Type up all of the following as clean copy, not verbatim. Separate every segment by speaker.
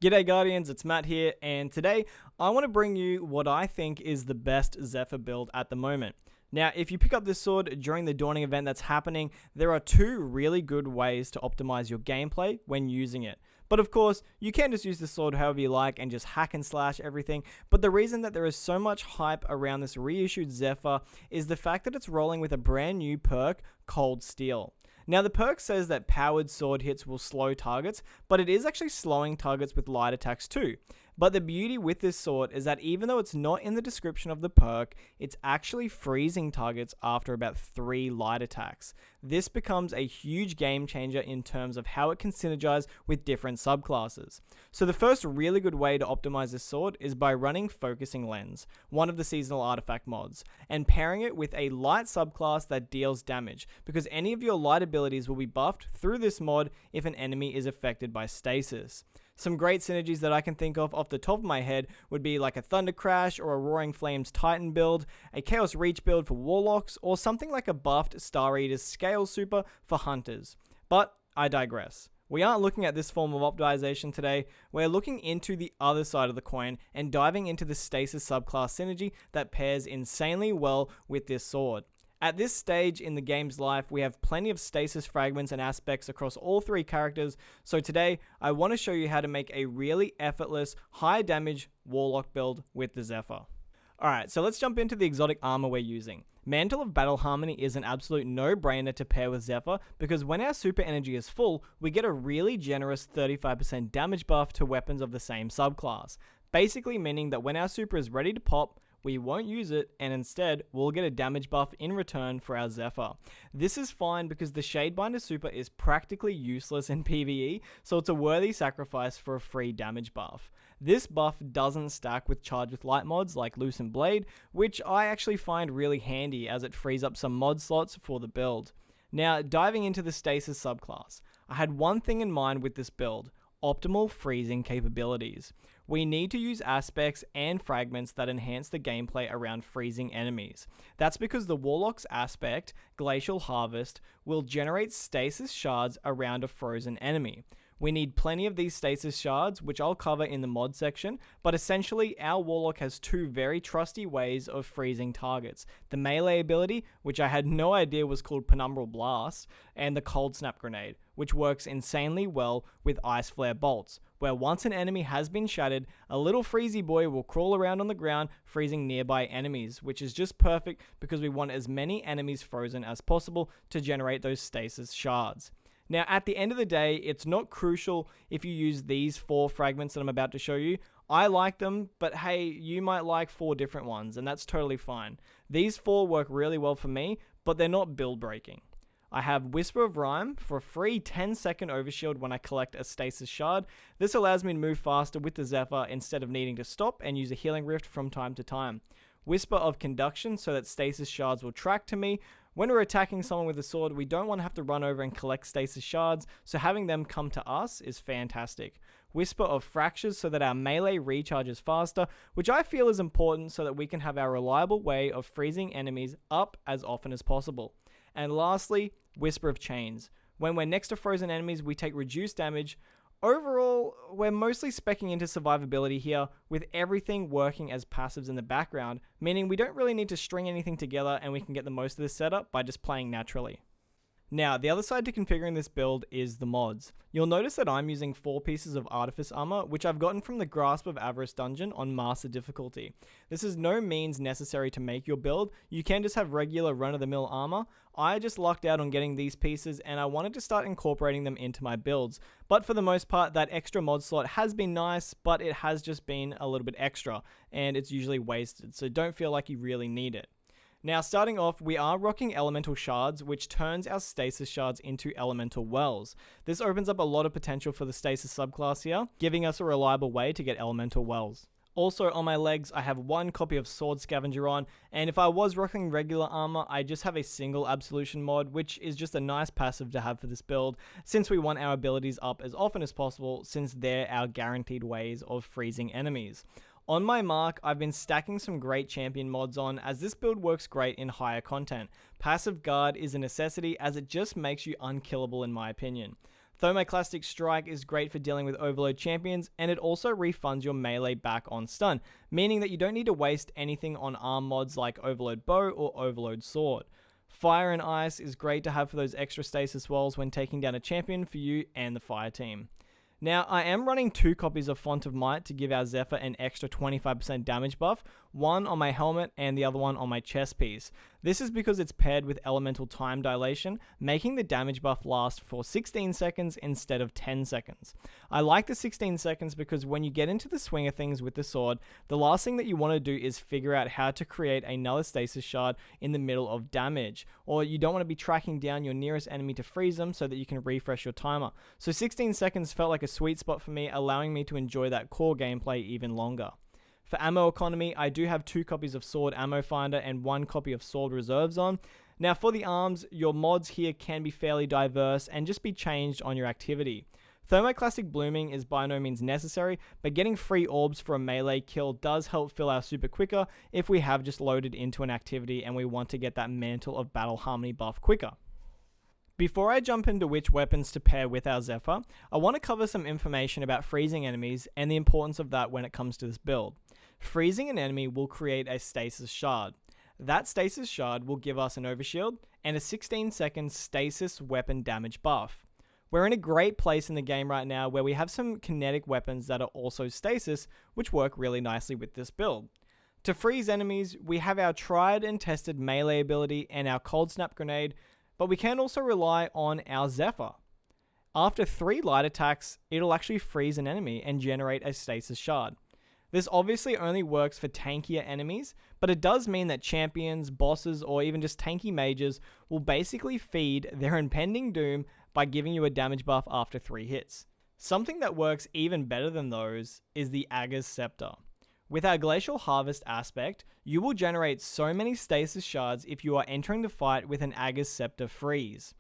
Speaker 1: G'day Guardians, it's Matt here, and today I want to bring you what I think is the best Zephyr build at the moment. Now, if you pick up this sword during the Dawning event that's happening, there are two really good ways to optimize your gameplay when using it. But of course, you can just use the sword however you like and just hack and slash everything, but the reason that there is so much hype around this reissued Zephyr is the fact that it's rolling with a brand new perk, Cold Steel. Now, the perk says that powered sword hits will slow targets, but it is actually slowing targets with light attacks too. But the beauty with this sword is that even though it's not in the description of the perk, it's actually freezing targets after about 3 light attacks. This becomes a huge game changer in terms of how it can synergize with different subclasses. So the first really good way to optimize this sword is by running Focusing Lens, one of the seasonal artifact mods, and pairing it with a light subclass that deals damage, because any of your light abilities will be buffed through this mod if an enemy is affected by stasis. Some great synergies that I can think of off the top of my head would be like a Thunder Crash or a Roaring Flames Titan build, a Chaos Reach build for Warlocks, or something like a buffed Star Eater's Scale Super for Hunters. But I digress. We aren't looking at this form of optimization today, we're looking into the other side of the coin and diving into the Stasis subclass synergy that pairs insanely well with this sword. At this stage in the game's life, we have plenty of stasis fragments and aspects across all 3 characters, so today I want to show you how to make a really effortless, high damage Warlock build with the Zephyr. Alright, so let's jump into the exotic armor we're using. Mantle of Battle Harmony is an absolute no-brainer to pair with Zephyr because when our super energy is full, we get a really generous 35% damage buff to weapons of the same subclass, basically meaning that when our super is ready to pop, we won't use it, and instead, we'll get a damage buff in return for our Zephyr. This is fine because the Shadebinder super is practically useless in PvE, so it's a worthy sacrifice for a free damage buff. This buff doesn't stack with Charge with Light mods like Lucent Blade, which I actually find really handy as it frees up some mod slots for the build. Now, diving into the Stasis subclass, I had one thing in mind with this build: optimal freezing capabilities. We need to use aspects and fragments that enhance the gameplay around freezing enemies. That's because the Warlock's aspect, Glacial Harvest, will generate stasis shards around a frozen enemy. We need plenty of these stasis shards, which I'll cover in the mod section, but essentially our Warlock has 2 very trusty ways of freezing targets. The melee ability, which I had no idea was called Penumbral Blast, and the Cold Snap Grenade, which works insanely well with Ice Flare Bolts, where once an enemy has been shattered, a little freezy boy will crawl around on the ground, freezing nearby enemies, which is just perfect because we want as many enemies frozen as possible to generate those stasis shards. Now, at the end of the day, it's not crucial if you use these 4 fragments that I'm about to show you. I like them, but hey, you might like 4 different ones, and that's totally fine. These 4 work really well for me, but they're not build breaking. I have Whisper of Rhyme for a free 10-second overshield when I collect a stasis shard. This allows me to move faster with the Zephyr instead of needing to stop and use a healing rift from time to time. Whisper of Conduction so that stasis shards will track to me. When we're attacking someone with a sword, we don't want to have to run over and collect stasis shards, so having them come to us is fantastic. Whisper of Fractures so that our melee recharges faster, which I feel is important so that we can have our reliable way of freezing enemies up as often as possible. And lastly, Whisper of Chains. When we're next to frozen enemies, we take reduced damage. Overall, we're mostly speccing into survivability here, with everything working as passives in the background, meaning we don't really need to string anything together and we can get the most of this setup by just playing naturally. Now, the other side to configuring this build is the mods. You'll notice that I'm using 4 pieces of Artifice Armor, which I've gotten from the Grasp of Avarice dungeon on Master difficulty. This is no means necessary to make your build, you can just have regular run-of-the-mill armor. I just lucked out on getting these pieces and I wanted to start incorporating them into my builds. But for the most part, that extra mod slot has been nice, but it has just been a little bit extra, and it's usually wasted, so don't feel like you really need it. Now, starting off, we are rocking Elemental Shards, which turns our Stasis Shards into Elemental Wells. This opens up a lot of potential for the Stasis subclass here, giving us a reliable way to get Elemental Wells. Also, on my legs, I have 1 copy of Sword Scavenger on, and if I was rocking regular armor, I just have a single Absolution mod, which is just a nice passive to have for this build, since we want our abilities up as often as possible, since they're our guaranteed ways of freezing enemies. On my mark, I've been stacking some great champion mods on, as this build works great in higher content. Passive Guard is a necessity as it just makes you unkillable in my opinion. Thermoclastic Strike is great for dealing with overload champions, and it also refunds your melee back on stun, meaning that you don't need to waste anything on arm mods like Overload Bow or Overload Sword. Fire and Ice is great to have for those extra stasis walls when taking down a champion for you and the fire team. Now, I am running 2 copies of Font of Might to give our Zephyr an extra 25% damage buff, one on my helmet and the other one on my chest piece. This is because it's paired with Elemental Time Dilation, making the damage buff last for 16 seconds instead of 10 seconds. I like the 16 seconds because when you get into the swing of things with the sword, the last thing that you want to do is figure out how to create another stasis shard in the middle of damage, or you don't want to be tracking down your nearest enemy to freeze them so that you can refresh your timer. So 16 seconds felt like a sweet spot for me, allowing me to enjoy that core gameplay even longer. For ammo economy, I do have 2 copies of Sword Ammo Finder and 1 copy of Sword Reserves on. Now for the arms, your mods here can be fairly diverse and just be changed on your activity. Thermoclastic Blooming is by no means necessary, but getting free orbs for a melee kill does help fill our super quicker if we have just loaded into an activity and we want to get that Mantle of Battle Harmony buff quicker. Before I jump into which weapons to pair with our Zephyr, I want to cover some information about freezing enemies and the importance of that when it comes to this build. Freezing an enemy will create a stasis shard. That stasis shard will give us an overshield and a 16-second stasis weapon damage buff. We're in a great place in the game right now where we have some kinetic weapons that are also stasis, which work really nicely with this build. To freeze enemies, we have our tried and tested melee ability and our Cold Snap Grenade, but we can also rely on our Zephyr. After 3 light attacks, it'll actually freeze an enemy and generate a stasis shard. This obviously only works for tankier enemies, but it does mean that champions, bosses, or even just tanky mages will basically feed their impending doom by giving you a damage buff after 3 hits. Something that works even better than those is the Aga's Scepter. With our Glacial Harvest aspect, you will generate so many stasis shards if you are entering the fight with an Aga's Scepter freeze.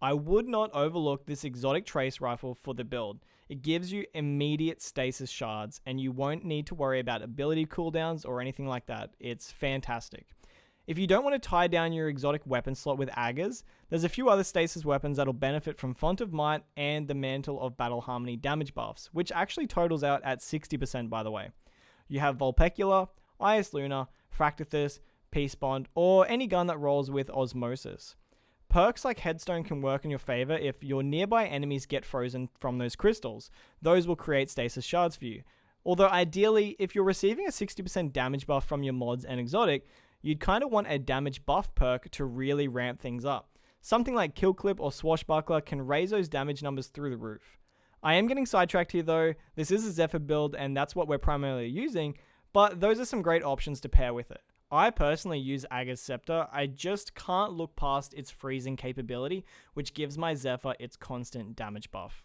Speaker 1: I would not overlook this exotic trace rifle for the build. It gives you immediate stasis shards and you won't need to worry about ability cooldowns or anything like that. It's fantastic. If you don't want to tie down your exotic weapon slot with Agas, there's a few other stasis weapons that'll benefit from Font of Might and the Mantle of Battle Harmony damage buffs, which actually totals out at 60% by the way. You have Vulpecula, Ias Luna, Fractithus, Peace Bond, or any gun that rolls with Osmosis. Perks like Headstone can work in your favor if your nearby enemies get frozen from those crystals. Those will create stasis shards for you. Although ideally, if you're receiving a 60% damage buff from your mods and exotic, you'd kind of want a damage buff perk to really ramp things up. Something like Kill Clip or Swashbuckler can raise those damage numbers through the roof. I am getting sidetracked here though. This is a Zephyr build and that's what we're primarily using, but those are some great options to pair with it. I personally use Aga's Scepter. I just can't look past its freezing capability, which gives my Zephyr its constant damage buff.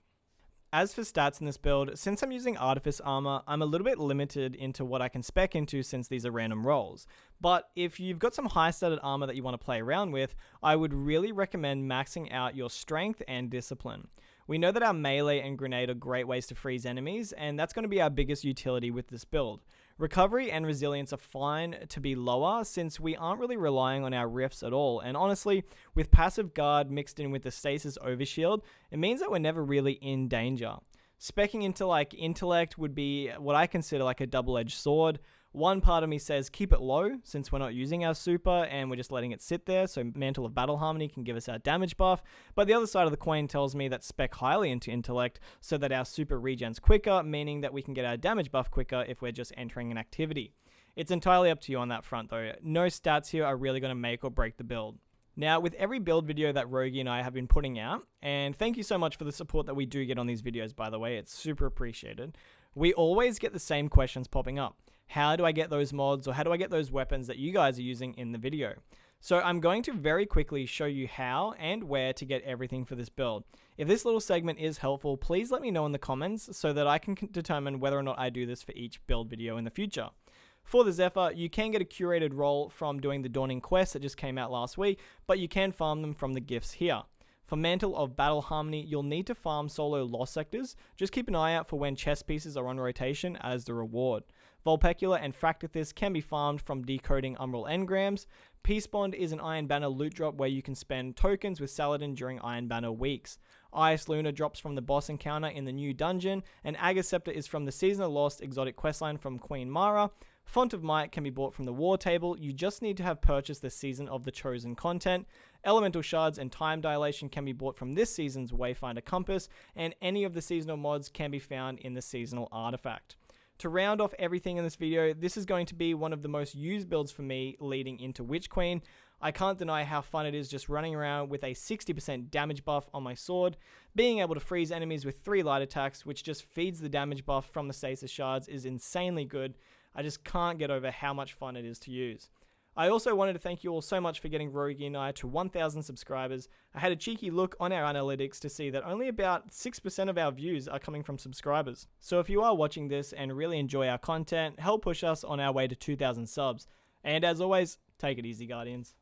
Speaker 1: As for stats in this build, since I'm using Artifice Armor, I'm a little bit limited into what I can spec into since these are random rolls. But if you've got some high statted armor that you want to play around with, I would really recommend maxing out your strength and discipline. We know that our melee and grenade are great ways to freeze enemies, and that's going to be our biggest utility with this build. Recovery and resilience are fine to be lower since we aren't really relying on our rifts at all, and honestly, with passive guard mixed in with the stasis overshield, it means that we're never really in danger. Speccing into like intellect would be what I consider like a double-edged sword. One part of me says keep it low since we're not using our super and we're just letting it sit there so Mantle of Battle Harmony can give us our damage buff, but the other side of the coin tells me that spec highly into intellect so that our super regens quicker, meaning that we can get our damage buff quicker if we're just entering an activity. It's entirely up to you on that front though. No stats here are really going to make or break the build. Now, with every build video that Roguey and I have been putting out, and thank you so much for the support that we do get on these videos by the way, it's super appreciated, we always get the same questions popping up. How do I get those mods or how do I get those weapons that you guys are using in the video? So I'm going to very quickly show you how and where to get everything for this build. If this little segment is helpful, please let me know in the comments so that I can determine whether or not I do this for each build video in the future. For the Zephyr, you can get a curated role from doing the Dawning Quest that just came out last week, but you can farm them from the gifts here. For Mantle of Battle Harmony, you'll need to farm solo lost sectors. Just keep an eye out for when chest pieces are on rotation as the reward. Vulpecula and Fractithis can be farmed from decoding Umbral Engrams. Peace Bond is an Iron Banner loot drop where you can spend tokens with Saladin during Iron Banner weeks. Ice Luna drops from the boss encounter in the new dungeon, and Aegis Scepter is from the Season of Lost exotic questline from Queen Mara. Font of Might can be bought from the war table. You just need to have purchased the Season of the Chosen content. Elemental Shards and Time Dilation can be bought from this season's Wayfinder Compass, and any of the seasonal mods can be found in the seasonal artifact. To round off everything in this video, this is going to be one of the most used builds for me leading into Witch Queen. I can't deny how fun it is just running around with a 60% damage buff on my sword. Being able to freeze enemies with 3 light attacks, which just feeds the damage buff from the Stasis Shards, is insanely good. I just can't get over how much fun it is to use. I also wanted to thank you all so much for getting Roguey and I to 1,000 subscribers. I had a cheeky look on our analytics to see that only about 6% of our views are coming from subscribers. So if you are watching this and really enjoy our content, help push us on our way to 2,000 subs. And as always, take it easy, Guardians.